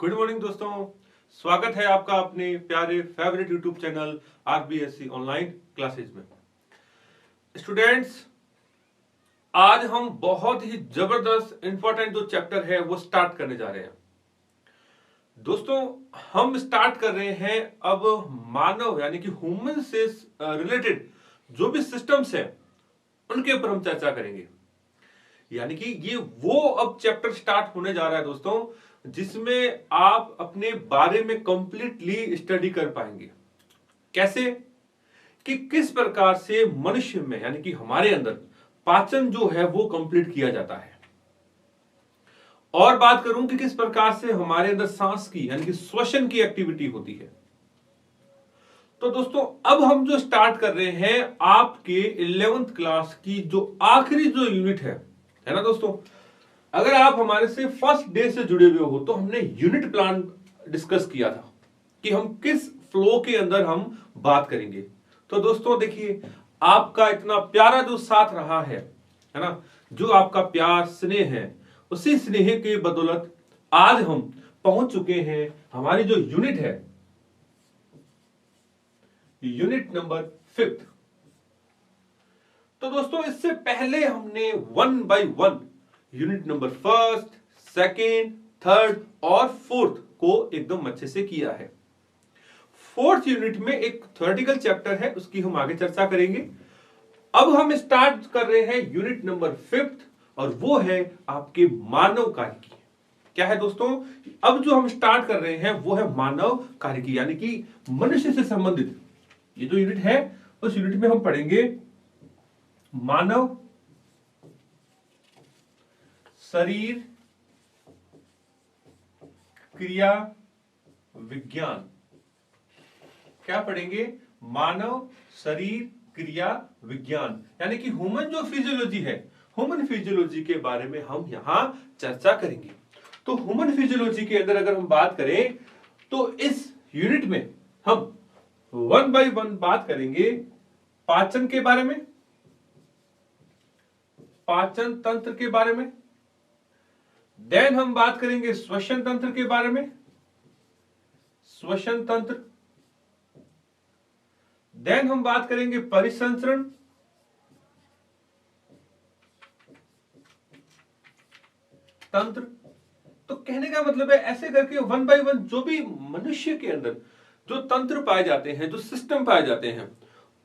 Good morning दोस्तों, स्वागत है आपका अपने प्यारे favourite YouTube channel RBSC online classes में। स्टूडेंट्स, आज हम बहुत ही जबरदस्त इंपॉर्टेंट जो चैप्टर है वो स्टार्ट करने जा रहे हैं। दोस्तों, हम स्टार्ट कर रहे हैं अब मानव यानी कि ह्यूमन से रिलेटेड जो भी सिस्टम्स हैं उनके ऊपर हम चर्चा करेंगे। यानी कि ये वो अब चैप्टर स्टार्ट होने जा रहा है दोस्तों, जिसमें आप अपने बारे में कंप्लीटली स्टडी कर पाएंगे। कैसे कि किस प्रकार से मनुष्य में यानी कि हमारे अंदर पाचन जो है वो कंप्लीट किया जाता है, और बात करूं कि किस प्रकार से हमारे अंदर सांस की यानी कि श्वसन की एक्टिविटी होती है। तो दोस्तों, अब हम जो स्टार्ट कर रहे हैं आपके 11th क्लास की जो आखिरी जो यूनिट है ना दोस्तों। अगर आप हमारे से फर्स्ट डे से जुड़े हुए हो तो हमने यूनिट प्लान डिस्कस किया था कि हम किस फ्लो के अंदर हम बात करेंगे। तो दोस्तों देखिए, आपका इतना प्यारा जो साथ रहा है ना, जो आपका प्यार स्नेह है, उसी स्नेह के बदौलत आज हम पहुंच चुके हैं हमारी जो यूनिट है, यूनिट नंबर 5। तो दोस्तों, इससे पहले हमने 1 by 1 unit number 1st, 2nd, 3rd और 4th को एकदम अच्छे से किया है। 4th यूनिट में एक थ्योरेटिकल चैप्टर है, उसकी हम आगे चर्चा करेंगे। अब हम स्टार्ट कर रहे हैं यूनिट नंबर 5th, और वो है आपके मानव कार्यकी। क्या है दोस्तों? अब जो हम स्टार्ट कर रहे हैं वो है मानव कार्यकी, यानी कि मनुष्य से संबंधित ये जो यूनिट है, उस यूनिट में हम पढ़ेंगे मानव शरीर क्रिया विज्ञान। क्या पढ़ेंगे? मानव शरीर क्रिया विज्ञान, यानी कि ह्यूमन जो फिजियोलॉजी है, ह्यूमन फिजियोलॉजी के बारे में हम यहां चर्चा करेंगे। तो ह्यूमन फिजियोलॉजी के अंदर अगर हम बात करें तो इस यूनिट में हम 1 by 1 बात करेंगे पाचन के बारे में, पाचन तंत्र के बारे में। देन हम बात करेंगे श्वसन तंत्र के बारे में, श्वसन तंत्र। देन हम बात करेंगे परिसंचरण, तंत्र। तो कहने का मतलब है ऐसे करके 1 by 1 जो भी मनुष्य के अंदर जो तंत्र पाए जाते हैं, जो सिस्टम पाए जाते हैं,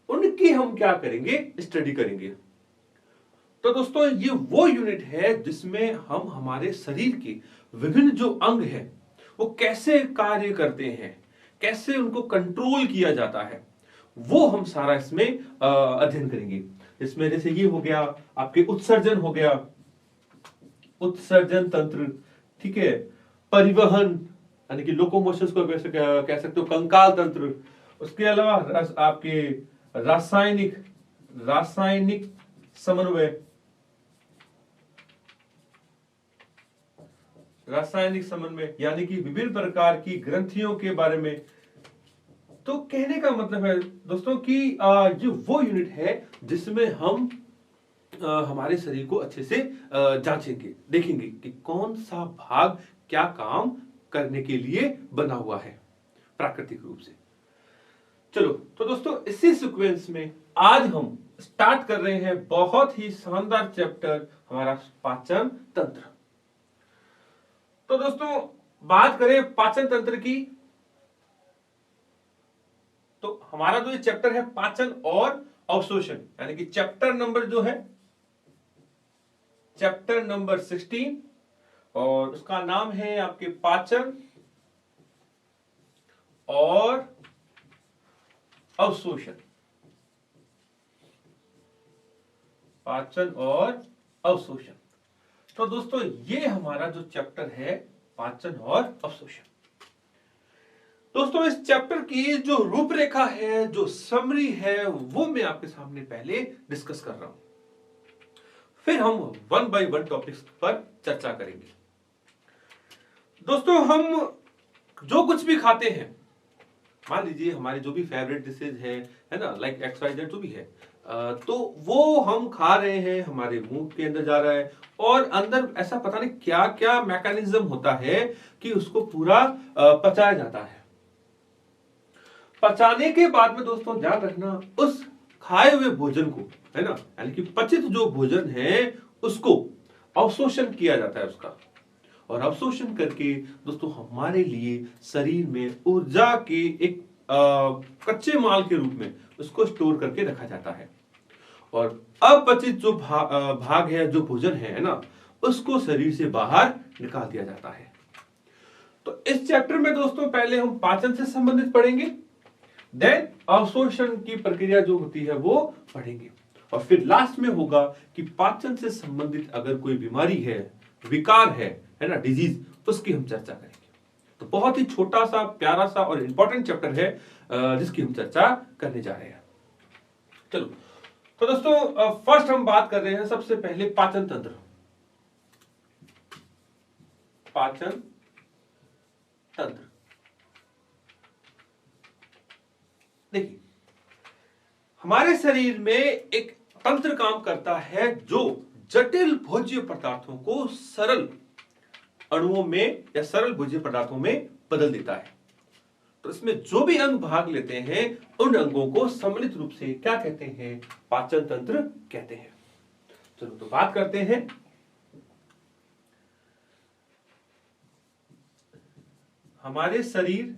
उनकी हम क्या करेंगे? स्टडी करेंगे। तो दोस्तों, ये वो यूनिट है जिसमें हम हमारे शरीर के विभिन्न जो अंग हैं वो कैसे कार्य करते हैं, कैसे उनको कंट्रोल किया जाता है, वो हम सारा इसमें अध्ययन करेंगे। इसमें जैसे ये हो गया आपके उत्सर्जन, हो गया उत्सर्जन तंत्र, ठीक है। परिवहन यानी कि लोकोमोशन को कह सकते हो कंकाल तंत्र। उसके अलावा आपके रासायनिक समन्वय, यानी कि विभिन्न प्रकार की ग्रंथियों के बारे में। तो कहने का मतलब है दोस्तों कि ये वो यूनिट है जिसमें हम हमारे शरीर को अच्छे से जांचेंगे, देखेंगे कि कौन सा भाग क्या काम करने के लिए बना हुआ है प्राकृतिक रूप से। चलो, तो दोस्तों इसी सीक्वेंस में आज हम स्टार्ट कर रहे हैं बहुत ही शानदार चैप्टर, हमारा पाचन तंत्र। तो दोस्तों, बात करें पाचन तंत्र की, तो हमारा जो ये चैप्टर है पाचन और अवशोषण, यानी कि चैप्टर नंबर जो है चैप्टर नंबर 16, और उसका नाम है आपके पाचन और अवशोषण। पाचन और अवशोषण। तो दोस्तों, ये हमारा जो चैप्टर है पाचन और अवशोषण। दोस्तों, इस चैप्टर की जो रूपरेखा है, जो समरी है, वो मैं आपके सामने पहले डिस्कस कर रहा हूं, फिर हम 1 by 1 टॉपिक्स पर चर्चा करेंगे। दोस्तों, हम जो कुछ भी खाते हैं, मान लीजिए हमारी जो भी फेवरेट डिशेज है ना, लाइक XYZ जो भी है, तो वो हम खा रहे हैं, हमारे मुंह के अंदर जा रहा है और अंदर ऐसा पता नहीं क्या क्या मैकेनिज्म होता है कि उसको पूरा पचाया जाता है। पचाने के बाद में दोस्तों ध्यान रखना, उस खाए हुए भोजन को, है ना, यानी कि पचित जो भोजन है उसको अवशोषण किया जाता है उसका, और अवशोषण करके दोस्तों हमारे लिए शरीर में ऊर्जा के एक कच्चे माल के रूप में उसको स्टोर करके रखा जाता है। और अपचित जो भाग है, जो भोजन है ना, उसको शरीर से बाहर निकाल दिया जाता है। तो इस चैप्टर में दोस्तों पहले हम पाचन से संबंधित पढ़ेंगे, देन अवशोषण की प्रक्रिया जो होती है वो पढ़ेंगे, और फिर लास्ट में होगा कि पाचन से संबंधित अगर कोई बीमारी है, विकार है ना, डिजीज, उसकी हम चर्चा करेंगे। तो बहुत ही छोटा सा, प्यारा सा और इंपॉर्टेंट चैप्टर है जिसकी हम चर्चा करने जा रहे हैं। चलो, तो दोस्तों फर्स्ट हम बात कर रहे हैं सबसे पहले पाचन तंत्र। पाचन तंत्र, देखिए हमारे शरीर में एक तंत्र काम करता है जो जटिल भोज्य पदार्थों को सरल अणुओं में या सरल भोज्य पदार्थों में बदल देता है। तो इसमें जो भी अंग भाग लेते हैं उन अंगों को सम्मिलित रूप से क्या कहते हैं? पाचन तंत्र कहते हैं। चलो तो बात करते हैं हमारे शरीर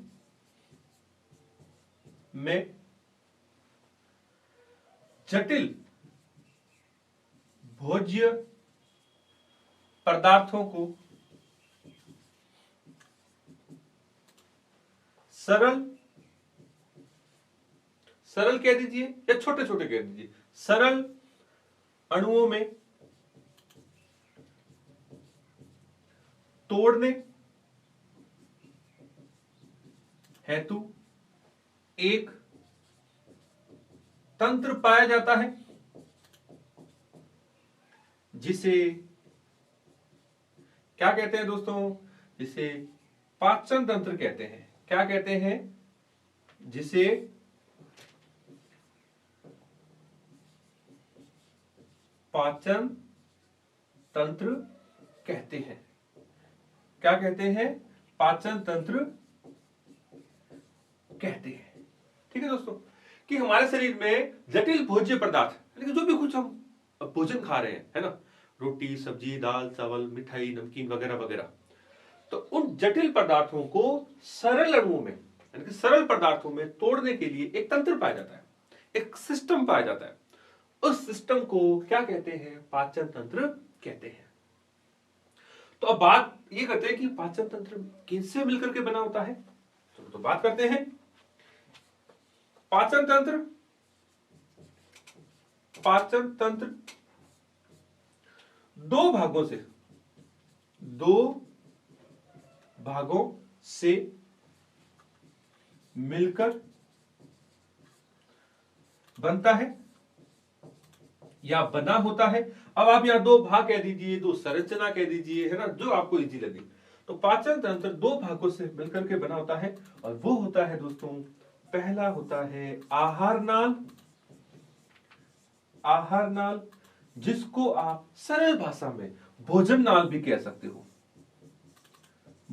में जटिल भोज्य पदार्थों को सरल कह दीजिए या छोटे छोटे कह दीजिए, सरल अणुओं में तोड़ने हेतु एक तंत्र पाया जाता है जिसे क्या कहते हैं दोस्तों? जिसे पाचन तंत्र कहते हैं। क्या कहते हैं? जिसे पाचन तंत्र कहते हैं। क्या कहते हैं? पाचन तंत्र कहते हैं। ठीक है दोस्तों, कि हमारे शरीर में जटिल भोज्य पदार्थ, यानी जो भी कुछ हम भोजन खा रहे हैं, है ना, रोटी, सब्जी, दाल, चावल, मिठाई, नमकीन वगैरह वगैरह, तो उन जटिल पदार्थों को सरल अणुओं में, यानी कि सरल पदार्थों में तोड़ने के लिए एक तंत्र पाया जाता है, एक सिस्टम पाया जाता है। उस सिस्टम को क्या कहते हैं? पाचन तंत्र कहते हैं। तो अब बात ये करते हैं कि पाचन तंत्र किससे मिलकर के बना होता है। तो बात करते हैं पाचन तंत्र। पाचन तंत्र दो भागों से मिलकर बनता है या बना होता है। अब आप यहां दो भाग कह दीजिए, दो संरचना कह दीजिए, है ना, जो आपको इजी लगे। तो पाचन तंत्र दो भागों से मिलकर के बना होता है, और वो होता है दोस्तों, पहला होता है आहार नाल। आहार नाल, जिसको आप सरल भाषा में भोजन नाल भी कह सकते हो।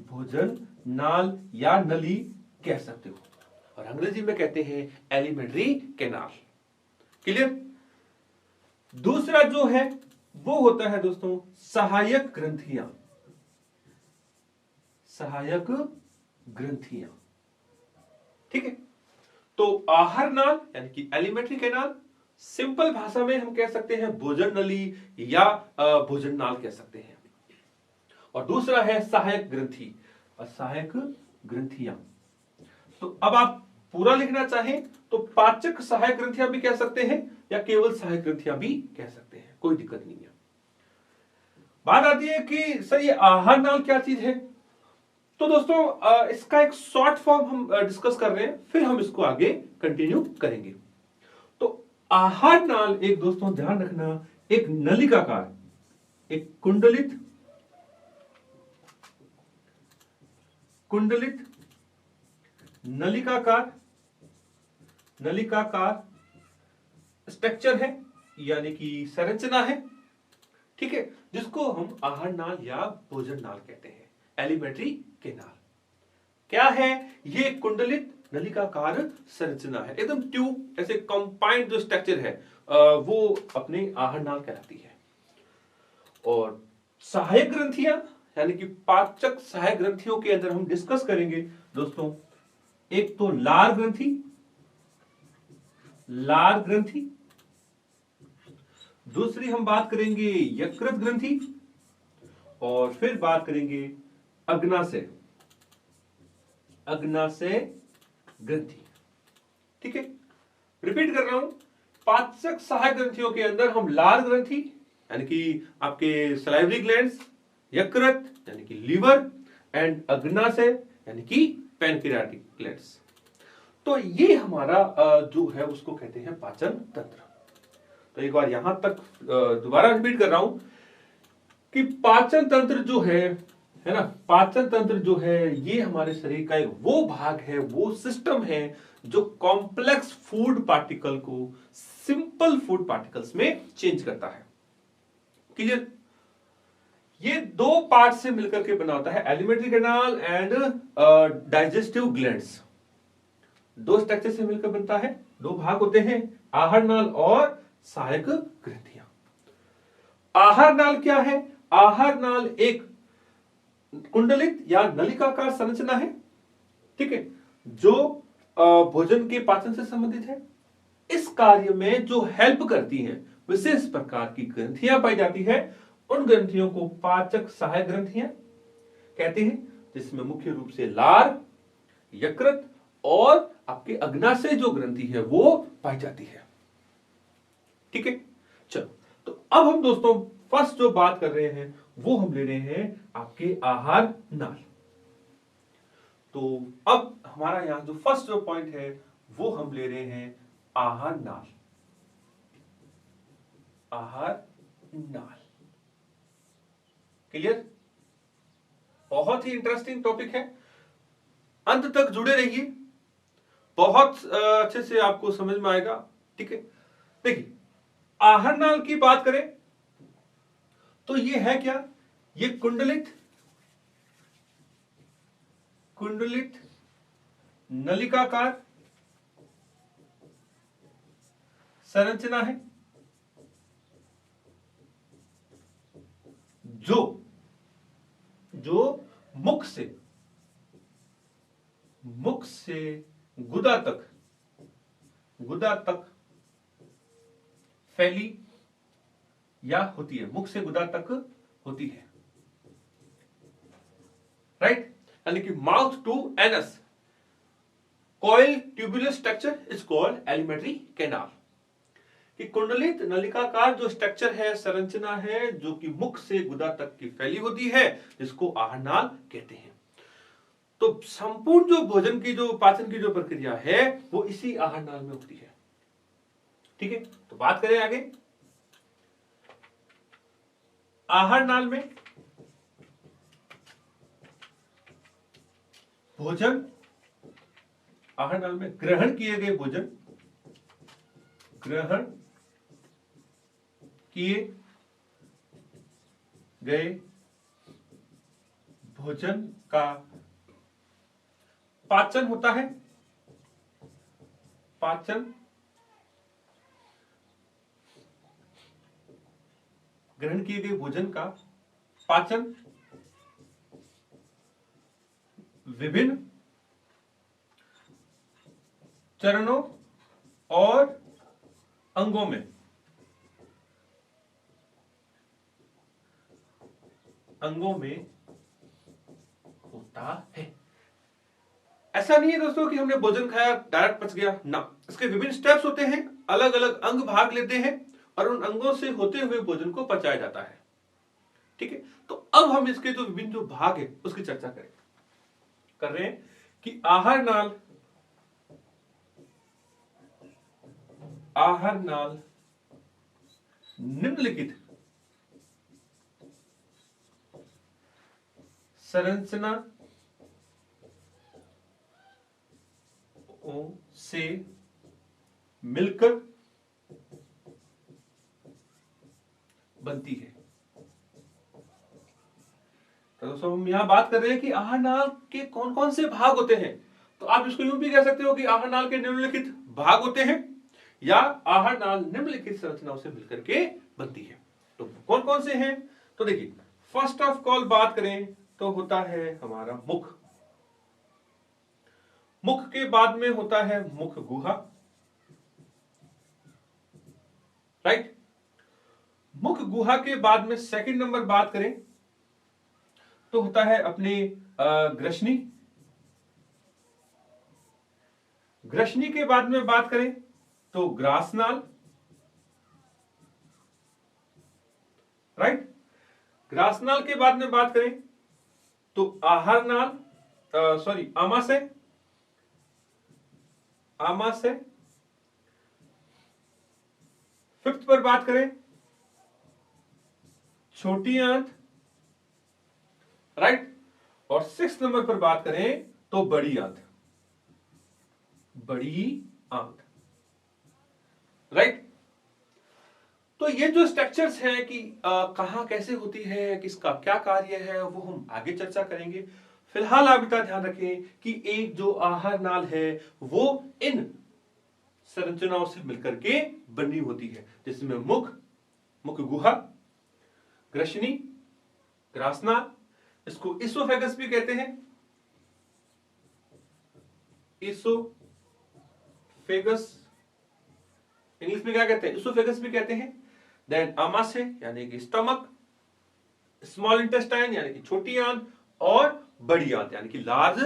भोजन नाल या नली कह सकते हो, और अंग्रेजी में कहते हैं एलिमेंट्री कैनाल। क्लियर? दूसरा जो है वो होता है दोस्तों सहायक ग्रंथियां। सहायक ग्रंथियां, ठीक है। तो आहार नाल यानी कि एलिमेंट्री कैनाल, सिंपल भाषा में हम कह सकते हैं भोजन नली या भोजन नाल कह सकते हैं। और दूसरा है सहायक ग्रंथि और सहायक ग्रंथियां। तो अब आप पूरा लिखना चाहें तो पाचक सहायक ग्रंथियां भी कह सकते हैं या केवल सहायक ग्रंथियां भी कह सकते हैं, कोई दिक्कत नहीं है। बात आती है कि सर ये आहार नाल क्या चीज है। तो दोस्तों इसका एक शॉर्ट फॉर्म हम डिस्कस कर रहे हैं, फिर हम इसको आगे कंटिन्यू करेंगे। तो आहार नाल एक, दोस्तों ध्यान रखना, एक नलिकाकार, एक कुंडलित नलिकाकार स्ट्रक्चर है यानी कि संरचना है, ठीक है, जिसको हम आहार नाल या भोजन नाल कहते हैं, एलिमेंट्री कैनाल। क्या है ये? कुंडलित नलिकाकार संरचना है, एकदम ट्यूब ऐसे कंपाइंड जो स्ट्रक्चर है वो अपने आहार नाल कहलाती है। और सहायक ग्रंथियां यानी कि पाचक सहायक ग्रंथियों के अंदर हम डिस्कस करेंगे दोस्तों, एक तो लार ग्रंथि, लार ग्रंथि, दूसरी हम बात करेंगे यकृत ग्रंथि, और फिर बात करेंगे अग्नाशय, अग्नाशय ग्रंथि। ठीक है, रिपीट कर रहा हूं, पाचक सहायक ग्रंथियों के अंदर हम लार ग्रंथि यानी कि आपके सलाइवरी ग्लैंड्स, यकृत यानी कि लीवर, एंड अग्नाशय यानी कि पैनक्रियाटिक ग्लैंड्स। तो ये हमारा जो है उसको कहते हैं पाचन तंत्र। तो एक बार यहां तक दोबारा रिपीट कर रहा हूं कि पाचन तंत्र जो है ना, पाचन तंत्र जो है ये हमारे शरीर का एक वो भाग है, वो सिस्टम है जो कॉम्प्लेक्स फूड पार्टिकल को सिंपल फूड पार्टिकल्स में चेंज करता है। क्लियर? ये दो पार्ट से मिलकर के बना होता है, alimentary canal and digestive glands. दो स्ट्रक्चर से मिलकर बनता है, दो भाग होते हैं, आहार नाल और सहायक ग्रंथियां। आहार नाल क्या है? आहार नाल एक कुंडलित या नलिकाकार संरचना है, ठीक है, जो भोजन के पाचन से संबंधित है। इस कार्य में जो हेल्प करती हैं विशेष प्रकार की ग्रंथियां पाई जाती है, उन ग्रंथियों को पाचक सहायक ग्रंथियां कहते हैं, जिसमें मुख्य रूप से लार, यकृत और आपके अग्नाशय जो ग्रंथि है वो पाई जाती है। ठीक है, चलो, तो अब हम दोस्तों फर्स्ट जो बात कर रहे हैं वो हम ले रहे हैं आपके आहार नाल। तो अब हमारा यहां जो फर्स्ट जो पॉइंट है वो हम ले रहे हैं आहार नाल। आहार नाल, क्लियर? बहुत ही इंटरेस्टिंग टॉपिक है, अंत तक जुड़े रहिए, बहुत अच्छे से आपको समझ में आएगा। ठीक है, देखिए आहार नाल की बात करें तो ये है क्या? ये कुंडलित, कुंडलित नलिकाकार संरचना है जो जो मुख से गुदा तक फैली या होती है, मुख से गुदा तक होती है, राइट? यानी कि mouth to anus coil tubular structure is called alimentary canal. कि कुंडलित नलिकाकार जो स्ट्रक्चर है, संरचना है, जो कि मुख से गुदा तक की फैली होती है, जिसको आहार नाल कहते हैं। तो संपूर्ण जो भोजन की जो पाचन की जो प्रक्रिया है वो इसी आहार नाल में होती है। ठीक है, तो बात करें आगे। आहार नाल में भोजन, आहार नाल में ग्रहण किए गए भोजन, ग्रहण किए गए भोजन का पाचन होता है। पाचन, ग्रहण किए गए भोजन का पाचन विभिन्न चरणों और अंगों में होता है। ऐसा नहीं है दोस्तों कि हमने भोजन खाया डायरेक्ट पच गया ना, इसके विभिन्न स्टेप्स होते हैं, अलग अलग अंग भाग लेते हैं और उन अंगों से होते हुए भोजन को पचाया जाता है। ठीक है, तो अब हम इसके जो विभिन्न जो भाग है उसकी चर्चा कर रहे हैं कि आहार नाल निम्नलिखित संरचना से मिलकर बनती है। तो दोस्तों हम यहां बात कर रहे हैं कि आहार नाल के कौन कौन से भाग होते हैं। तो आप इसको यूं भी कह सकते हो कि आहार नाल के निम्नलिखित भाग होते हैं, या आहार नाल निम्नलिखित संरचनाओं से मिलकर के बनती है। तो कौन कौन से हैं? तो देखिए, फर्स्ट ऑफ ऑल बात करें तो होता है हमारा मुख। मुख के बाद में होता है मुख गुहा, राइट। मुख गुहा के बाद में सेकंड नंबर बात करें तो होता है अपनी ग्रसनी। ग्रसनी के बाद में बात करें तो ग्रासनाल, राइट। ग्रासनाल के बाद में बात करें तो आहार नाल, सॉरी आमाशय। आमाशय फिफ्थ पर बात करें छोटी आंत, राइट। और सिक्स नंबर पर बात करें तो बड़ी आंत। बड़ी आंत, राइट। तो ये जो स्ट्रक्चर्स हैं कि कहां कैसे होती है, किसका क्या कार्य है, वो हम आगे चर्चा करेंगे। फिलहाल आप इतना ध्यान रखें कि एक जो आहार नाल है वो इन संरचनाओं से मिलकर के बनी होती है, जिसमें मुख, मुख गुहा, ग्रसनी, ग्रासनाल, इसको इसोफेगस भी कहते हैं। इसोफेगस इंग्लिश में क्या कहते हैं? इसोफेगस भी कहते हैं। देन आमाशय यानी कि स्टमक, स्मॉल इंटेस्टाइन यानी कि छोटी आंत, और बड़ी आंत यानी कि लार्ज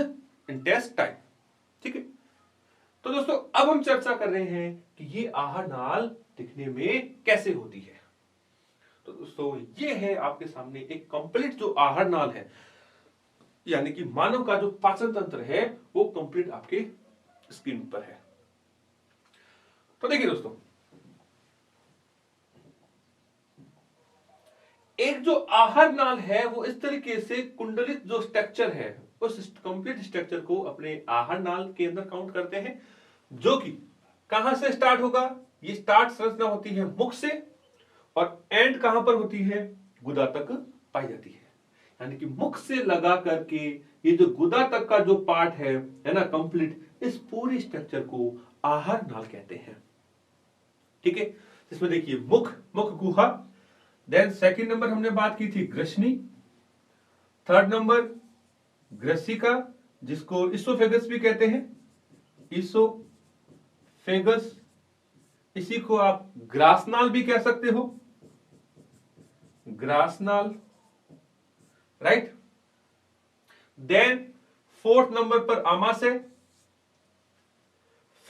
इंटेस्टाइन, ठीक है। तो दोस्तों अब हम चर्चा कर रहे हैं कि ये आहार नाल दिखने में कैसे होती है। तो दोस्तों ये है आपके सामने एक कंप्लीट जो आहार नाल है, यानी कि मानव का जो पाचन तंत्र है वो कंप्लीट आपके स्क्रीन पर है। तो देखिए दोस्तों, एक जो आहार नाल है वो इस तरीके से कुंडलित जो स्ट्रक्चर है उस कंप्लीट स्ट्रक्चर को अपने आहार नाल के अंदर काउंट करते हैं, जो कि कहां से स्टार्ट होगा? ये स्टार्ट संरचना होती है मुख से, और एंड कहां पर होती है? गुदा तक पाई जाती है। यानी कि मुख से लगा करके ये जो गुदा तक का जो पार्ट है ना कंप्लीट, इस पूरी स्ट्रक्चर को आहार नाल कहते हैं, ठीक है। इसमें देखिए मुख, मुख गुहा, देन सेकंड नंबर हमने बात की थी ग्रसनी, थर्ड नंबर ग्रसिका जिसको इसोफेगस भी कहते हैं, इसोफेगस, इसी को आप ग्रासनाल भी कह सकते हो, ग्रासनाल, राइट। देन फोर्थ नंबर पर आमाशय,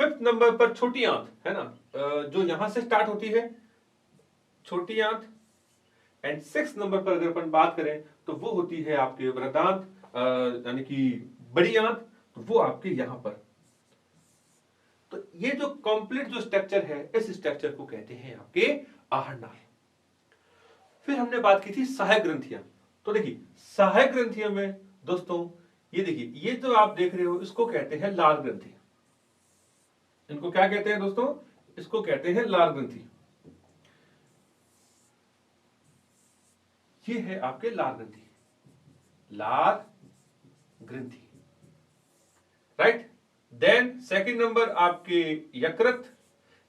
फिफ्थ नंबर पर छोटी आंत है ना, जो यहां से स्टार्ट होती है छोटी आंत, एंड सिक्स नंबर पर अगर अपन बात करें तो वो होती है आपके वृद्धांत, यानी कि बड़ी आंत, तो वो आपके यहां पर। तो ये जो कंप्लीट जो स्ट्रक्चर है इस स्ट्रक्चर को कहते हैं आपके आहार नाल। फिर हमने बात की थी सहायक ग्रंथियां। तो देखिए सहायक ग्रंथियों में दोस्तों ये देखिए, ये जो आप देख रहे हो इसको कहते हैं लाल ग्रंथि। इनको क्या कहते हैं दोस्तों? इसको कहते हैं लाल ग्रंथि। ये है आपके लाल ग्रंथि, लाल ग्रंथि, राइट। देन सेकंड नंबर आपके यकृत,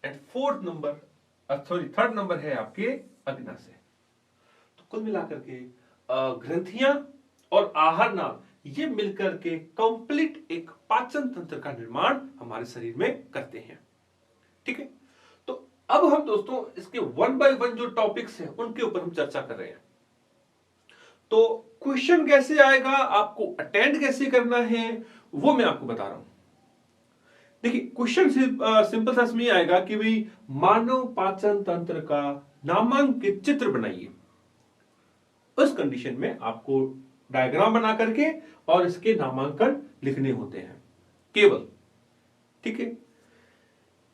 and fourth number, sorry third number है आपके अग्नाशय। तो कुल मिलाकर के ग्रंथियां और आहार नाल ये मिलकर के कंप्लीट एक पाचन तंत्र का निर्माण हमारे शरीर में करते हैं, ठीक है। तो अब हम दोस्तों इसके वन बाय वन जो टॉपिक्स हैं उनके ऊपर हम चर्चा कर रहे हैं। तो क्वेश्चन कैसे आएगा, आपको अटेंड कैसे करना है, वो मैं आपको बता रहा हूं। देखिए क्वेश्चन सिंपल सा इसमें आएगा कि भाई मानव पाचन तंत्र का नामांकित चित्र बनाइए। उस कंडीशन में आपको डायग्राम बना करके और इसके नामांकन लिखने होते हैं केवल, ठीक है।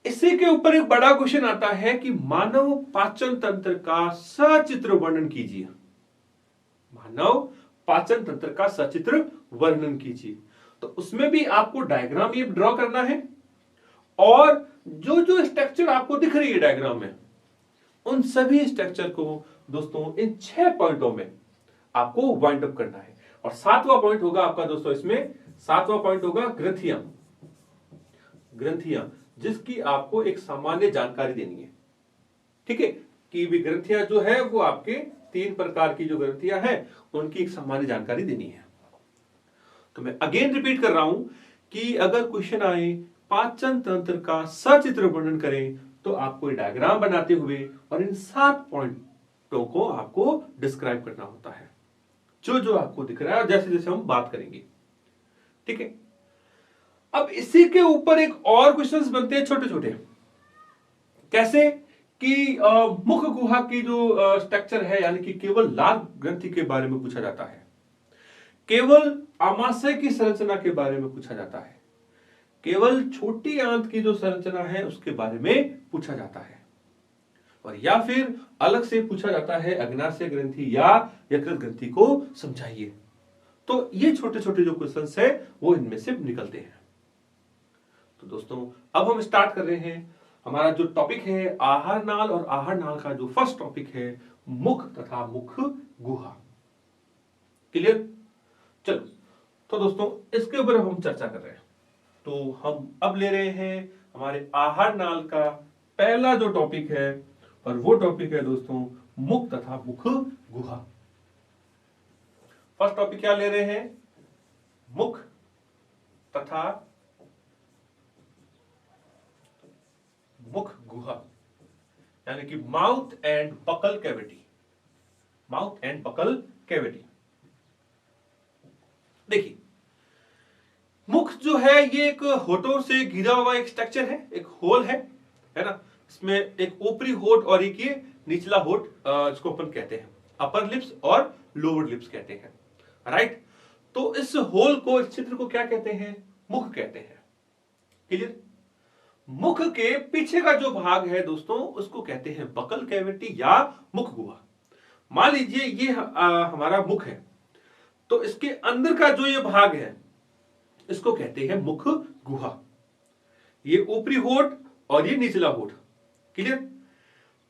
इसी के ऊपर एक बड़ा क्वेश्चन आता है कि मानव पाचन तंत्र का सचित्र वर्णन कीजिए। मानव पाचन तंत्र का सचित्र वर्णन कीजिए। तो उसमें भी आपको डायग्राम ये ड्रॉ करना है, और जो जो स्ट्रक्चर आपको दिख रही है डायग्राम में, उन सभी स्ट्रक्चर को दोस्तों इन 6 पॉइंटों में आपको वाइंड अप करना है। और 7वां पॉइंट होगा आपका दोस्तों, इसमें 7वां पॉइंट होगा ग्रंथियां। ग्रंथियां जिसकी आपको एक सामान्य जानकारी देनी है, ठीक है, कि भी ग्रंथियां जो है वो आपके 3 प्रकार की जो ग्रंथियां हैं उनकी एक सामान्य जानकारी देनी है। तो मैं अगेन रिपीट कर रहा हूं कि अगर क्वेश्चन आए पाचन तंत्र का सचित्र वर्णन करें तो आपको डायग्राम बनाते हुए और इन 7 पॉइंटों को आपको डिस्क्राइब करना होता है, जो जो आपको दिख रहा है जैसे जैसे हम बात करेंगे, ठीक है। अब इसी के ऊपर एक और क्वेश्चंस बनते हैं छोटे छोटे, कैसे कि मुख गुहा की जो स्ट्रक्चर है, यानी कि केवल लाल ग्रंथि के बारे में पूछा जाता है, केवल आमाशय की संरचना के बारे में पूछा जाता है, केवल छोटी आंत की जो संरचना है उसके बारे में पूछा जाता है, और या फिर अलग से पूछा जाता है अग्नाशय ग्रंथि या यकृत ग्रंथि को समझाइए। तो ये छोटे छोटे जो क्वेश्चंस है वो इनमें से निकलते हैं। तो दोस्तों अब हम स्टार्ट कर रहे हैं। हमारा जो टॉपिक है आहार नाल, और आहार नाल का जो फर्स्ट टॉपिक है मुख तथा मुख गुहा। क्लियर? चलो, तो दोस्तों इसके ऊपर हम चर्चा कर रहे हैं। तो हम अब ले रहे हैं हमारे आहार नाल का पहला जो टॉपिक है, और वो टॉपिक है दोस्तों मुख तथा मुख गुहा। फर्स्ट टॉपिक क्या ले रहे हैं? मुख तथा मुख गुहा, यानी कि mouth and buccal cavity. Mouth and buccal cavity. देखिए, मुख जो है ये एक होठों से घिरा हुआ एक स्ट्रक्चर है, एक होल है ना। इसमें एक ऊपरी होठ और एक ये निचला होठ, इसको अपन कहते हैं अपर लिप्स और लोअर लिप्स कहते हैं, राइट। तो इस होल को, इस छिद्र को क्या कहते हैं? मुख कहते हैं। क्लियर? मुख के पीछे का जो भाग है दोस्तों उसको कहते हैं बकल कैविटी या मुख गुहा। मान लीजिए ये हमारा मुख है, तो इसके अंदर का जो ये भाग है इसको कहते हैं मुख गुहा। ये ऊपरी होठ और ये निचला होठ। क्लियर?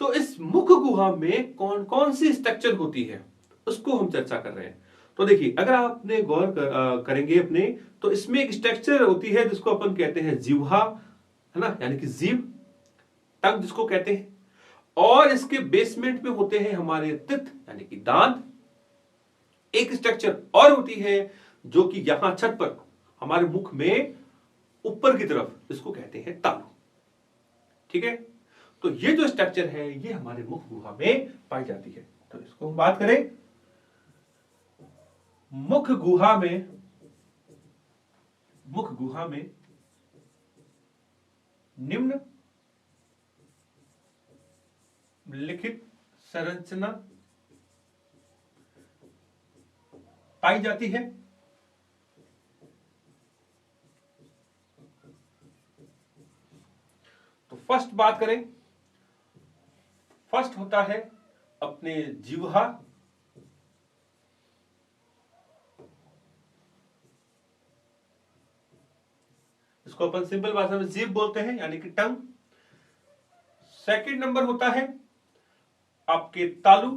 तो इस मुख गुहा में कौन कौन सी स्ट्रक्चर होती है उसको हम चर्चा कर रहे हैं। तो देखिए, अगर आपने गौर करेंगे अपने, तो इसमें एक स्ट्रक्चर होती है जिसको अपन कहते हैं जिह्वा, है ना, यानी कि जीभ, टंग जिसको कहते हैं। और इसके बेसमेंट में होते हैं हमारे तित यानी कि दांत। एक स्ट्रक्चर और होती है जो कि यहां छत पर हमारे मुख में ऊपर की तरफ, इसको कहते हैं तालू। ठीक है? तो ये जो स्ट्रक्चर है ये हमारे मुख गुहा में पाई जाती है। तो इसको हम बात करें, मुख गुहा में निम्न लिखित संरचना पाई जाती है। तो फर्स्ट बात करें, फर्स्ट होता है अपने जिह्वा। इसको अपन सिंपल भाषा में जीभ बोलते हैं, यानी कि टंग। सेकंड नंबर होता है आपके तालू,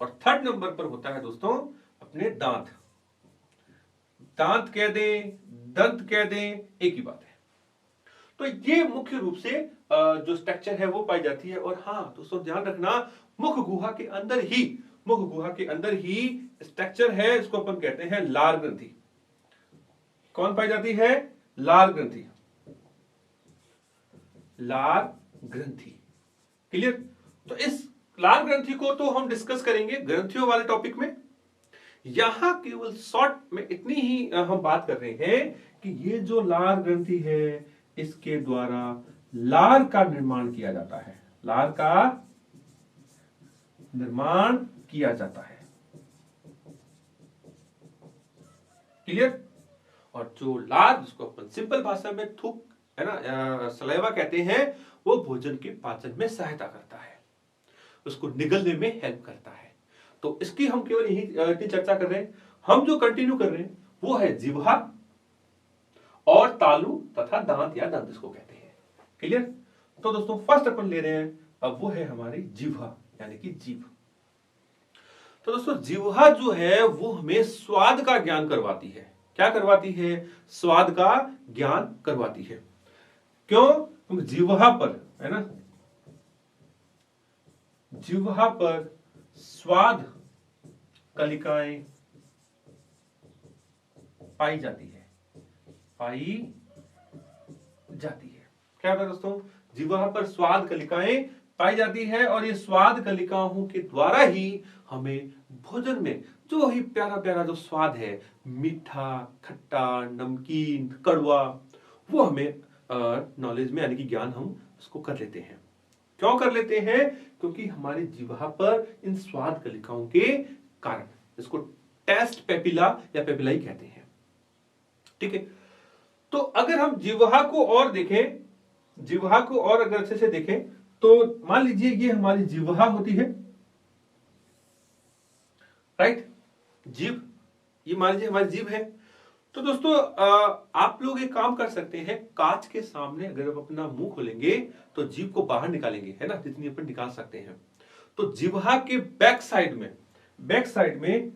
और थर्ड नंबर पर होता है दोस्तों अपने दांत। दांत कह दें, दंत कह दें, एक ही बात है। तो ये मुख्य रूप से जो स्ट्रक्चर है वो पाई जाती है। और हाँ दोस्तों ध्यान रखना, मुख गुहा के अंदर ही स्ट्रक्चर है, इसको अपन कहते हैं लार ग्रंथि। कौन पाई जाती है? लार ग्रंथि। लार ग्रंथि। क्लियर? तो इस लार ग्रंथि को तो हम डिस्कस करेंगे ग्रंथियों वाले टॉपिक में। यहां केवल शॉर्ट में इतनी ही हम बात कर रहे हैं कि ये जो लार ग्रंथि है इसके द्वारा लार का निर्माण किया जाता है। लार का निर्माण किया जाता है। क्लियर? और जो लार, जिसको अपन सिंपल भाषा में थूक, है ना, सलाइवा कहते हैं, वो भोजन के पाचन में सहायता करता है, उसको निगलने में हेल्प करता है। तो इसकी हम केवल यही चर्चा कर रहे हैं। हम जो कंटिन्यू कर रहे हैं वो है जिह्वा और तालू तथा दांत या दंत इसको कहते हैं। क्लियर? तो दोस्तों फर्स्ट अपन ले रहे हैं अब वो है हमारी जिह्वा यानी कि जीभ। तो दोस्तों जिह्वा जो है वो हमें स्वाद का ज्ञान करवाती है। क्या करवाती है? स्वाद का ज्ञान करवाती है। क्यों? क्योंकि जिह्वा पर, है ना, जिह्वा पर स्वाद कलिकाएं पाई जाती है, पाई जाती है। क्या होता है दोस्तों? जिह्वा पर स्वाद कलिकाएं पाई जाती है और ये स्वाद कलिकाओं के द्वारा ही हमें भोजन में जो ही प्यारा प्यारा जो स्वाद है, मीठा, खट्टा, नमकीन, कड़वा, वो हमें नॉलेज में यानी कि ज्ञान हम उसको कर लेते हैं। क्यों कर लेते हैं? क्योंकि हमारी जिह्वा पर इन स्वाद कलिकाओं के कारण, इसको टेस्ट पेपिला या पेपिलाई कहते हैं। ठीक है, तो अगर हम जिह्वा को और देखें, जिह्वा को और अगर अच्छे से देखें तो मान लीजिए ये हमारी जिह्वा होती है, राइट, जीभ, ये मान लीजिए हमारी जीभ है। तो दोस्तों आप लोग एक काम कर सकते हैं, कांच के सामने अगर आप अपना मुंह खोलेंगे तो जीभ को बाहर निकालेंगे, है ना, जितनी अपन निकाल सकते हैं। तो जिह्वा के बैक साइड में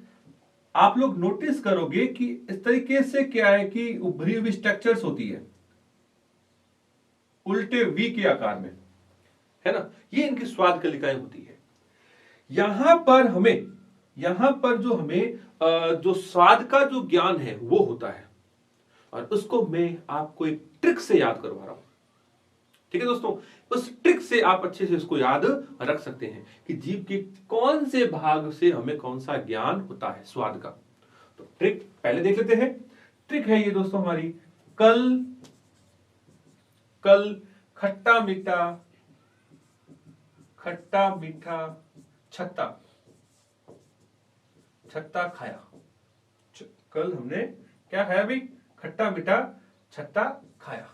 आप लोग नोटिस करोगे कि इस तरीके से क्या है कि उभरी हुई स्ट्रक्चर्स होती है उल्टे वी के आकार में, है ना, ये इनकी स्वाद कलिकाएं होती है। यहां पर जो हमें जो स्वाद का जो ज्ञान है वो होता है, और उसको मैं आपको एक ट्रिक से याद करवा रहा हूं। ठीक है दोस्तों, उस ट्रिक से आप अच्छे से इसको याद रख सकते हैं कि जीभ के कौन से भाग से हमें कौन सा ज्ञान होता है स्वाद का। तो ट्रिक पहले देख लेते हैं। ट्रिक है ये दोस्तों हमारी, कल खट्टा मीठा छत्ता खाया। कल हमने क्या खाया भाई? खट्टा मीठा छत्ता खाया।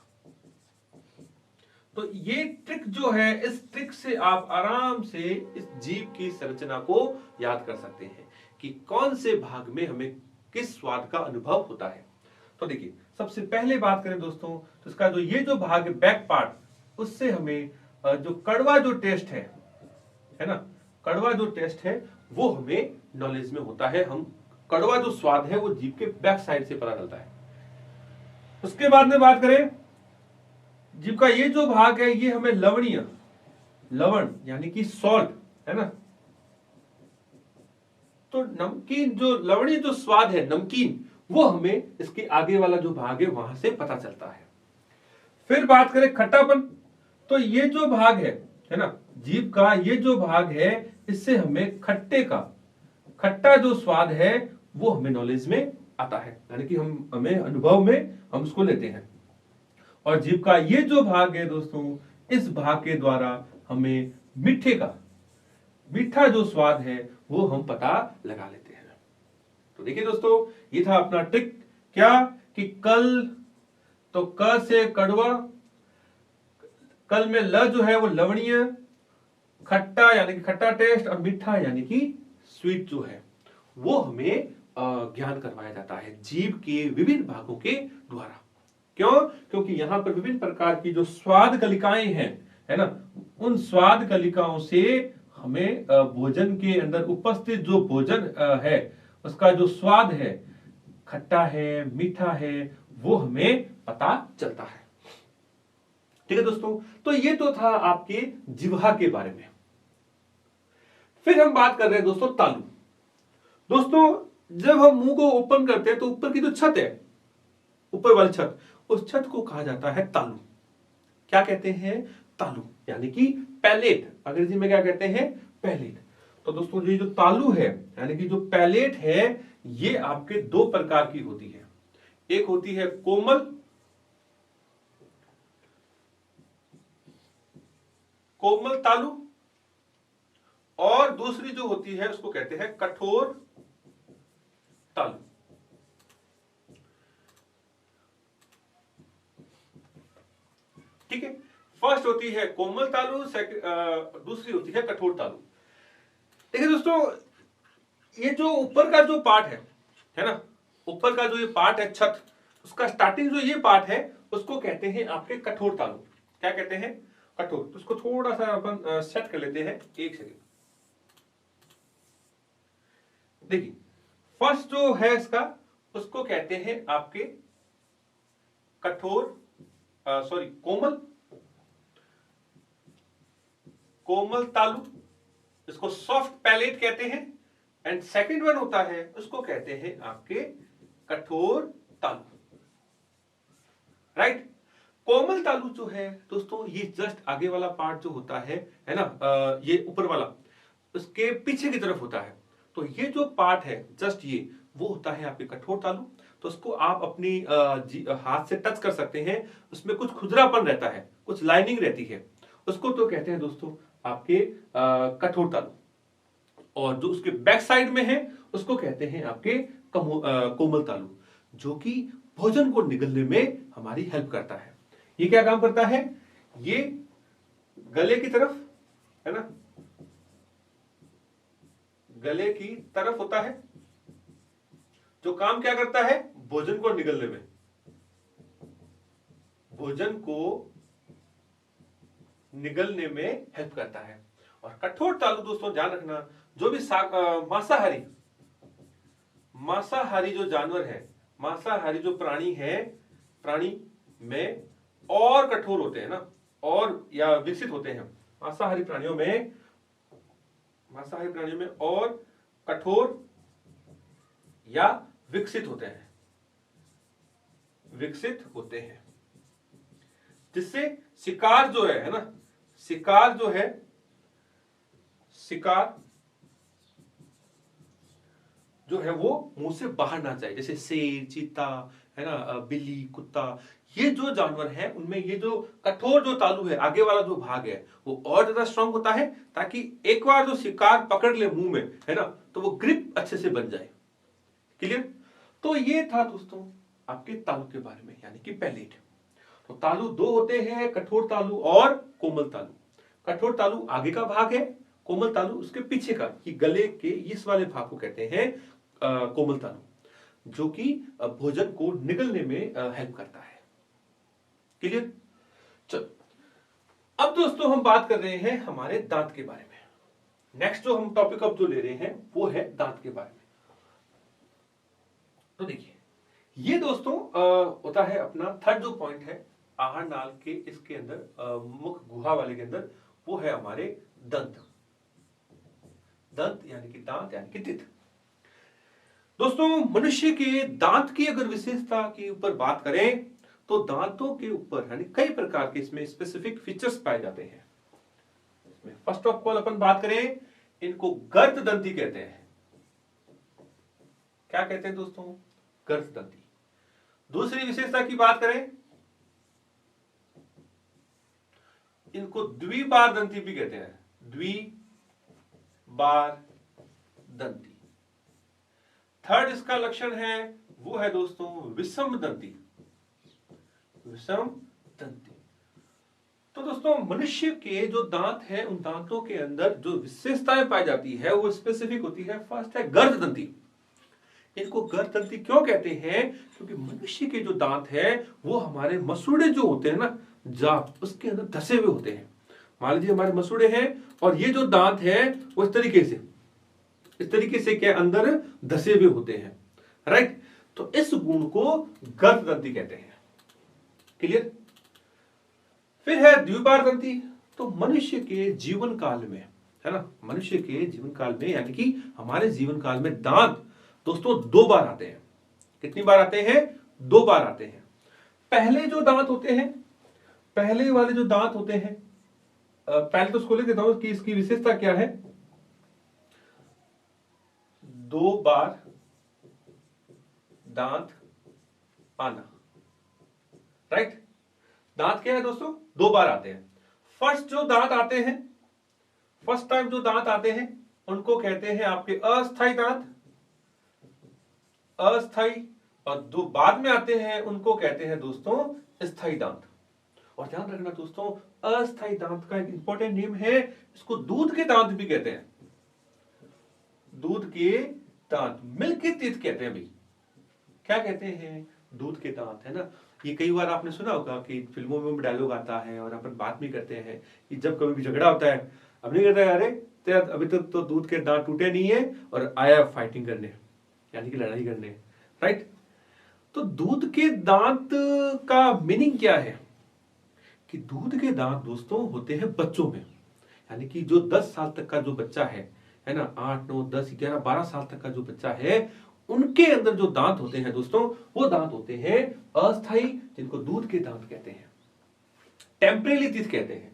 तो ये ट्रिक जो है, इस ट्रिक से आप आराम से इस जीभ की संरचना को याद कर सकते हैं कि कौन से भाग में हमें किस स्वाद का अनुभव होता है। तो देखिए, सबसे पहले बात करें दोस्तों, तो इसका जो ये जो भाग है बैक पार्ट, उससे हमें जो कड़वा जो टेस्ट है ना, कड़वा जो टेस्ट है वो हमें नॉलेज में होता है। हम कड़वा जो स्वाद है वो जीभ के बैक साइड से पता चलता है। उसके बाद में बात करें, जीभ का ये जो भाग है ये हमें लवण यानी कि सॉल्ट, है ना, तो नमकीन जो लवणीय जो स्वाद है नमकीन, वो हमें इसके आगे वाला जो भाग है वहां से पता चलता है। फिर बात करें खट्टापन, तो ये जो भाग है ना, जीभ का ये जो भाग है, इससे हमें खट्टा जो स्वाद है वो हमें नॉलेज में आता है, यानी कि हमें अनुभव में हम उसको लेते हैं। और जीभ का ये जो भाग है दोस्तों, इस भाग के द्वारा हमें मीठा जो स्वाद है वो हम पता लगा लेते हैं। तो देखिए दोस्तों, ये था अपना ट्रिक, क्या कि कल, तो क से कड़वा, कल में ल जो है वो लवणीय, खट्टा यानी कि खट्टा टेस्ट, और मीठा यानी कि स्वीट जो है वो हमें ज्ञान करवाया जाता है जीभ के विभिन्न भागों के द्वारा। क्यों? क्योंकि यहां पर विभिन्न प्रकार की जो स्वाद कलिकाएं हैं, है ना, उन स्वाद कलिकाओं से हमें भोजन के अंदर उपस्थित जो भोजन है उसका जो स्वाद है, खट्टा है, मीठा है, वो हमें पता चलता है। ठीक है दोस्तों, तो ये तो था आपके जिह्वा के बारे में। फिर हम बात कर रहे हैं दोस्तों तालू। दोस्तों जब हम मुंह को ओपन करते हैं तो ऊपर की जो छत है, ऊपर वाली छत, उस छत को कहा जाता है तालू। क्या कहते हैं? तालू, यानी कि पैलेट। अंग्रेजी में क्या कहते हैं? पैलेट। तो दोस्तों ये जो तालू है यानी कि जो पैलेट है, ये आपके दो प्रकार की होती है। एक होती है कोमल तालू, और दूसरी जो होती है उसको कहते हैं कठोर तालू। ठीक है, फर्स्ट होती है कोमल तालू, दूसरी होती है कठोर तालू। देखिए दोस्तों, ये जो ऊपर का जो पार्ट है ना, ऊपर का जो ये पार्ट है छत, उसका स्टार्टिंग जो ये पार्ट है उसको कहते हैं आपके कठोर तालू। क्या कहते हैं? कठोर। तो इसको थोड़ा सा अपन सेट कर लेते हैं, एक सेकेंड। देखिए फर्स्ट जो है इसका, उसको कहते हैं आपके कठोर, सॉरी कोमल, कोमल तालु, इसको सॉफ्ट पैलेट कहते हैं। एंड सेकंड वन होता है, उसको कहते हैं आपके कठोर तालु, राइट। कोमल तालु जो है दोस्तों, ये जस्ट आगे वाला पार्ट जो होता है ना, ये ऊपर वाला उसके पीछे की तरफ होता है। तो ये जो पार्ट है जस्ट ये, वो होता है आपके कठोर तालु। तो उसको आप अपनी हाथ से टच कर सकते हैं, उसमें कुछ खुरदरापन रहता है, कुछ लाइनिंग रहती है, उसको तो कहते हैं दोस्तों आपके कठोर तालु। और जो उसके बैक साइड में है, उसको कहते हैं आपके कोमल तालु, जो कि भोजन को निगलने में हमारी हेल्प करता है। ये क्या काम करता है, ये गले की तरफ है ना, गले की तरफ होता है, जो काम क्या करता है, भोजन को निगलने में, भोजन को निगलने में हेल्प करता है। और कठोर तालु दोस्तों ध्यान रखना, जो भी मांसाहारी, मांसाहारी जो जानवर है, मांसाहारी जो प्राणी है, प्राणी में और कठोर होते हैं ना, और या विकसित होते हैं, मांसाहारी प्राणियों में, मांसाहारी प्राणियों में और कठोर या विकसित होते हैं, विकसित होते हैं, जिससे शिकार जो है ना, शिकार जो है, शिकार जो है वो मुंह से बाहर ना जाए। जैसे शेर, चीता है ना, बिल्ली, कुत्ता, ये जो जानवर है उनमें ये जो कठोर जो तालु है, आगे वाला जो भाग है, वो और ज्यादा स्ट्रांग होता है, ताकि एक बार जो शिकार पकड़ ले मुंह में है ना, तो वो ग्रिप अच्छे से बन जाए। क्लियर। तो ये था दोस्तों आपके तालु के बारे में, यानी कि पैलेट। तो तालु दो होते हैं, कठोर तालु और कोमल तालु। कठोर तालु आगे का भाग है, कोमल तालु उसके पीछे का, कि गले के इस वाले भाग को कहते हैं कोमल तालु, जो कि भोजन को निगलने में हेल्प करता है। क्लियर। चलो अब दोस्तों हम बात कर रहे हैं हमारे दांत के बारे में। नेक्स्ट जो हम टॉपिक अब जो ले रहे हैं वो है दांत के बारे में। तो देखिए ये दोस्तों होता है अपना थर्ड जो पॉइंट है आहार नाल के इसके अंदर, मुख गुहा वाले के अंदर, वो है हमारे दंत। दंत यानी कि दांत, यानी कि टीथ। दोस्तों मनुष्य के दांत की अगर विशेषता के ऊपर बात करें, तो दांतों के ऊपर यानी कई प्रकार के इसमें स्पेसिफिक फीचर्स पाए जाते हैं। इसमें फर्स्ट ऑफ ऑल अपन बात करें, इनको गर्त दंती कहते हैं। क्या कहते हैं दोस्तों, गर्त दंती। दूसरी विशेषता की बात करें, इनको द्विबार दंती भी कहते हैं, द्विबार दंती। थर्ड इसका लक्षण है वो है दोस्तों विषम दंती, विषम दंती। तो दोस्तों मनुष्य के जो दांत हैं, उन दांतों के अंदर जो विशेषताएं पाई जाती है वो स्पेसिफिक होती है। फर्स्ट है गर्द दंती। इनको गर्द दंती क्यों कहते हैं, क्योंकि मनुष्य के जो दांत हैं वो हमारे मसूड़े जो होते हैं ना, जाप, उसके अंदर धसे हुए होते हैं। मान लीजिए हमारे मसूड़े हैं और ये जो दांत है वो इस तरीके से क्या अंदर धसे हुए होते हैं, राइट। तो इस गुण को गर्द दंती कहते हैं। क्लियर। फिर है द्विबार दंती। तो मनुष्य के जीवन काल में है ना, मनुष्य के जीवन काल में यानी कि हमारे जीवन काल में दांत दोस्तों दो बार आते हैं। कितनी बार आते हैं, दो बार आते हैं। पहले जो दांत होते हैं, पहले वाले जो दांत होते हैं, पहले तो उसको लिख देता हूं कि इसकी विशेषता क्या है, दो बार दांत आना, राइट। दांत क्या है दोस्तों, दो बार आते हैं। फर्स्ट जो दांत आते हैं, फर्स्ट टाइम जो दांत आते हैं उनको कहते हैं आपके अस्थायी दांत, अस्थायी। और जो बाद में आते हैं उनको कहते हैं दोस्तों स्थायी दांत। और ध्यान रखना दोस्तों, अस्थायी दांत का एक इंपॉर्टेंट नेम है, इसको दूध के दांत भी कहते हैं, दूध के दांत, मिल्क टीथ कहते हैं भाई। क्या कहते हैं, दूध के दांत, है ना। ये कई बार आपने सुना होगा कि फिल्मों में डायलॉग आता है और अपन बात भी करते हैं कि जब कभी भी झगड़ा होता है, अब नहीं कहता है अरे तेरा अभी तक तो दूध के दांत टूटे नहीं है और आया फाइटिंग करने, यानी कि लड़ाई करने, राइट। तो दूध के दांत का मीनिंग क्या है कि दूध के दांत दोस्तों होते हैं बच्चों में, यानी कि जो 10 साल तक का जो बच्चा है ना, 8 9 10 11 12 साल तक का जो बच्चा है, उनके अंदर जो दांत होते हैं दोस्तों, वो दांत होते हैं अस्थाई, जिनको दूध के दांत कहते हैं, टेम्परेरी टीथ कहते हैं।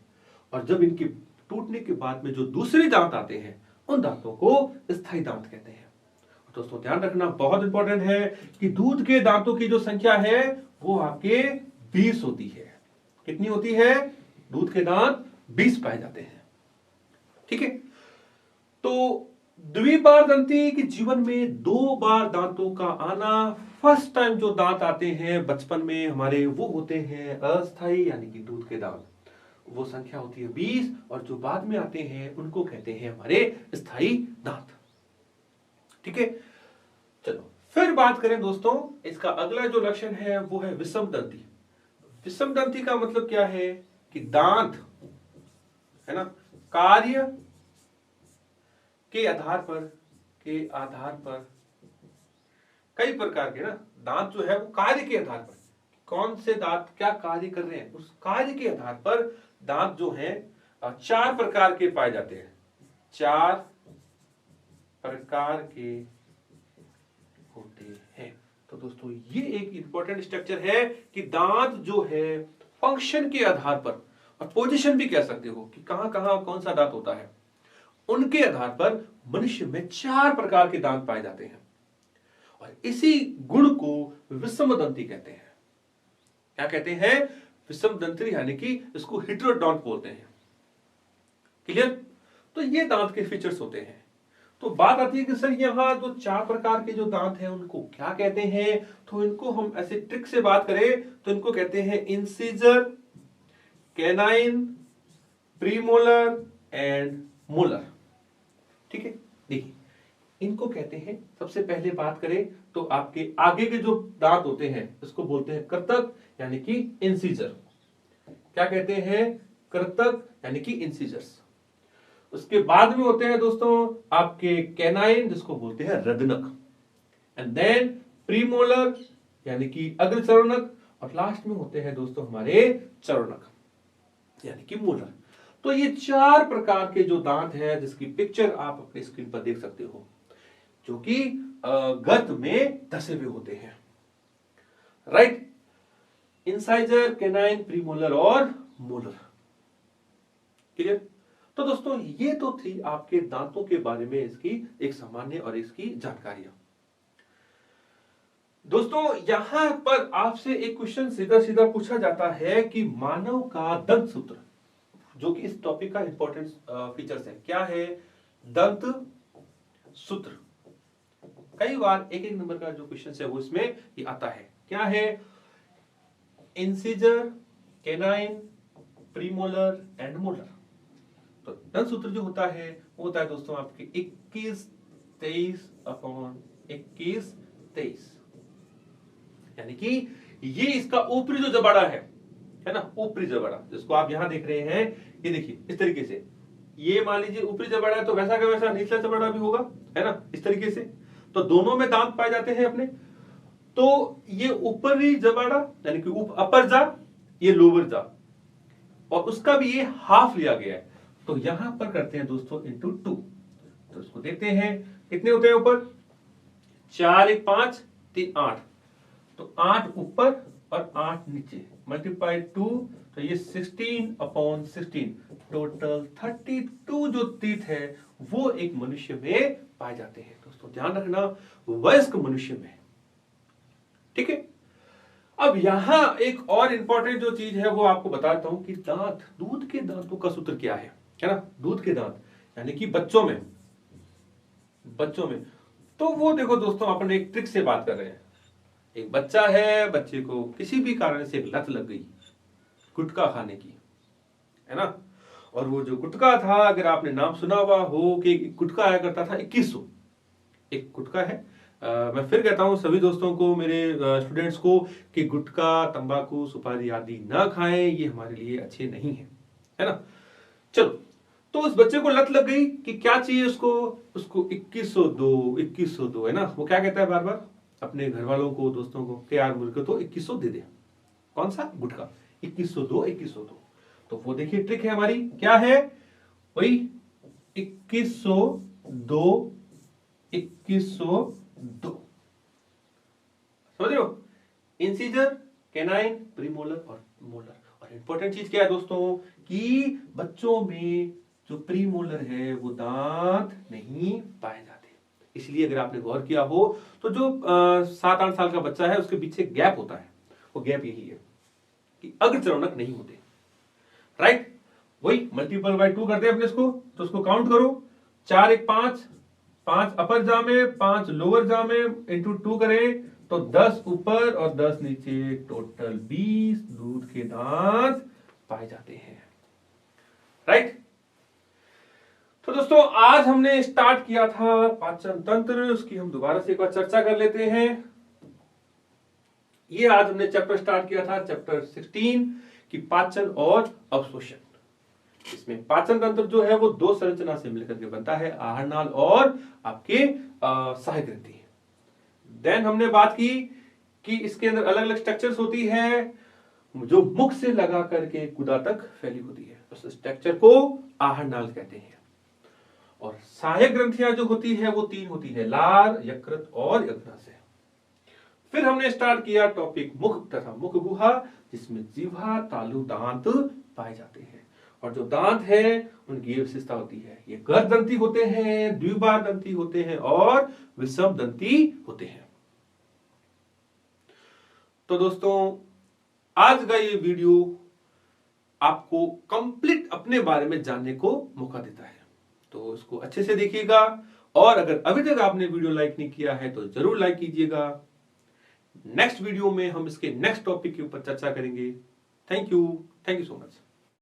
और जब इनके टूटने के बाद में जो दूसरे दांत आते हैं, उन दांतों को स्थायी दांत कहते हैं। दोस्तों ध्यान रखना बहुत इंपॉर्टेंट है कि दूध के दांतों की जो संख्या है वो आपके 20 होती है। कितनी होती है? दूध के दांत 20 पाए जाते हैं, ठीक है। तो द्विबार दंती के जीवन में 2 बार दांतों का आना, फर्स्ट टाइम जो दांत आते हैं बचपन में हमारे, वो होते हैं अस्थाई यानी कि दूध के दांत, वो संख्या होती है 20, और जो बाद में आते हैं उनको कहते हैं हमारे स्थायी दांत, ठीक है। चलो फिर बात करें दोस्तों, इसका अगला जो लक्षण है वो है विषम दंती। विषम दंती का मतलब क्या है कि दांत, है ना, कार्य के आधार पर कई प्रकार के ना दांत जो है वो कार्य के आधार पर, कौन से दांत क्या कार्य कर रहे हैं, उस कार्य के आधार पर दांत जो हैं 4 प्रकार के पाए जाते हैं। 4 प्रकार के होते हैं। तो दोस्तों ये एक इंपॉर्टेंट स्ट्रक्चर है कि दांत जो है फंक्शन के आधार पर, और पोजीशन भी कह सकते हो कि कहां कहां कौन सा दांत होता है, उनके आधार पर मनुष्य में 4 प्रकार के दांत पाए जाते हैं। और इसी गुण को विषम दंती कहते हैं। क्या कहते हैं? विषम दंती, यानी कि इसको हेटेरोडोंट बोलते हैं। क्लियर? तो ये दांत के फीचर्स होते हैं। तो बात आती है कि सर यहां जो 4 प्रकार के जो दांत हैं उनको क्या कहते हैं? तो इनको हम ऐसे ट्रिक से बात करें तो इनको कहते हैं incisor, canine, premolar and molar, ठीक है। देखिए इनको कहते हैं, सबसे पहले बात करें तो आपके आगे के जो दांत होते हैं इसको बोलते हैं कृतक यानी कि इंसिजर। क्या कहते हैं? कृतक यानी कि इंसिजर्स। उसके बाद में होते हैं दोस्तों आपके कैनाइन, जिसको बोलते हैं रदनक, एंड देन प्रीमोलर यानी कि अग्रचरणक, और लास्ट में होते हैं दोस्तों हमारे चरणक यानी कि मोलर। तो ये 4 प्रकार के जो दांत हैं जिसकी पिक्चर आप अपनी स्क्रीन पर देख सकते हो, जो कि गर्त में धसे हुए होते हैं, राइट। इंसाइजर, कैनाइन, प्रीमोलर और मोलर। क्लियर? तो दोस्तों ये तो थी आपके दांतों के बारे में इसकी एक सामान्य और इसकी जानकारियां। दोस्तों यहां पर आपसे एक क्वेश्चन सीधा सीधा पूछा जाता है कि मानव का दंत सूत्र, जो कि इस टॉपिक का इंपॉर्टेंट फीचर्स है, क्या है? दंत सूत्र। कई बार एक नंबर का जो क्वेश्चन है वो इसमें ये आता है। क्या है? Incisor, canine, premolar and molar. तो दंत सूत्र जो होता है वो होता है दोस्तों आपके 21-23/21-23, यानी कि ये इसका ऊपरी जो जबाड़ा है ना, ऊपरी जबाड़ा जिसको आप यहां देख रहे हैं, ये देखिए इस तरीके से, ये मान लीजिए ऊपरी जबाड़ा है तो वैसा का वैसा निचला जबाड़ा भी होगा, है ना, इस तरीके से। तो दोनों में दांत पाए जाते हैं अपने। तो ये ऊपरी जबाड़ा यानी कि अपर जा, ये लोअर जा, और उसका भी ये हाफ लिया गया है। तो यहां पर करते हैं दोस्तों इंटू 2। तो इसको देखते हैं कितने होते हैं ऊपर, 4 1 5 3 8, तो 8 ऊपर और 8 नीचे, मल्टीप्लाई 2, तो ये 16/16, टोटल 32 जो तीत है वो एक मनुष्य में पाए जाते हैं। दोस्तों ध्यान रखना, वयस्क मनुष्य में, ठीक है। अब यहां एक और इंपॉर्टेंट जो चीज है वो आपको बताता हूं कि दांत, दूध के दांतों का सूत्र क्या है ना। दूध के दांत यानी कि बच्चों में तो वो देखो दोस्तों, अपन एक ट्रिक से बात कर रहे हैं। एक बच्चा है, बच्चे को किसी भी कारण से एक लत लग गई गुटखा खाने की, है ना। और वो जो गुटखा था, अगर आपने नाम सुना हुआ हो कि गुटखा आया करता था 2100, एक गुटखा है मैं फिर कहता हूं सभी दोस्तों को, मेरे स्टूडेंट्स को, कि गुटखा, तंबाकू, सुपारी आदि ना खाएं, ये हमारे लिए अच्छे नहीं है ना। चलो, तो उस बच्चे को लत लग गई कि क्या चाहिए उसको 2102 है ना। वो क्या कहता है बार बार अपने घर वालों को, दोस्तों को, कि यार मुझे तो 2100 दे दे। कौन सा? गुटखा। 2102। तो वो देखिए ट्रिक है हमारी, क्या है वही 2102 समझ रहे हो? इंसीजर, कैनाइन, प्रीमोलर और मोलर। और इंपॉर्टेंट चीज क्या है दोस्तों, कि बच्चों में जो प्रीमोलर है वो दांत नहीं पाए जाते। इसलिए अगर आपने गौर किया हो तो जो 7-8 साल का बच्चा है उसके पीछे गैप होता है, वो गैप यही है कि अग्रचरणक नहीं होते। राइट? वही मल्टीपल बाय 2 करते हैं अपने इसको, तो उसको काउंट करो। 4 1 5, 5 अपर जामे, 5 लोअर जामे इंटू 2 करें तो 10 ऊपर और 10 नीचे, टोटल 20 दूध के दांत पाए जाते हैं। राइट? तो दोस्तों आज हमने स्टार्ट किया था पाचन तंत्र, उसकी हम दोबारा से एक बार चर्चा कर लेते हैं। ये आज हमने चैप्टर स्टार्ट किया था, चैप्टर 16 की पाचन और अवशोषण। इसमें पाचन तंत्र जो है वो 2 संरचना से मिलकर के बनता है, आहार नाल और आपके सहायक ग्रंथि। देन हमने बात की कि इसके अंदर अलग अलग स्ट्रक्चर्स होती है जो मुख से लगा करके गुदा तक फैली होती है, उस स्ट्रक्चर को आहार नाल कहते हैं। और सहायक ग्रंथियां जो होती है वो 3 होती है, लार, यकृत और यज्ञाशय। फिर हमने स्टार्ट किया टॉपिक मुख तथा मुख गुहा, जिसमें जीवा, तालु, दांत पाए जाते हैं। और जो दांत है उनकी ये विशेषता होती है, ये गर्दंती होते हैं, द्विबार दंती होते हैं और विषम दंती होते हैं। तो दोस्तों आज का ये वीडियो आपको कंप्लीट अपने बारे में जानने को मौका देता है, तो इसको अच्छे से देखिएगा। और अगर अभी तक आपने वीडियो लाइक नहीं किया है तो जरूर लाइक कीजिएगा। नेक्स्ट वीडियो में हम इसके नेक्स्ट टॉपिक के ऊपर चर्चा करेंगे। Thank you so much.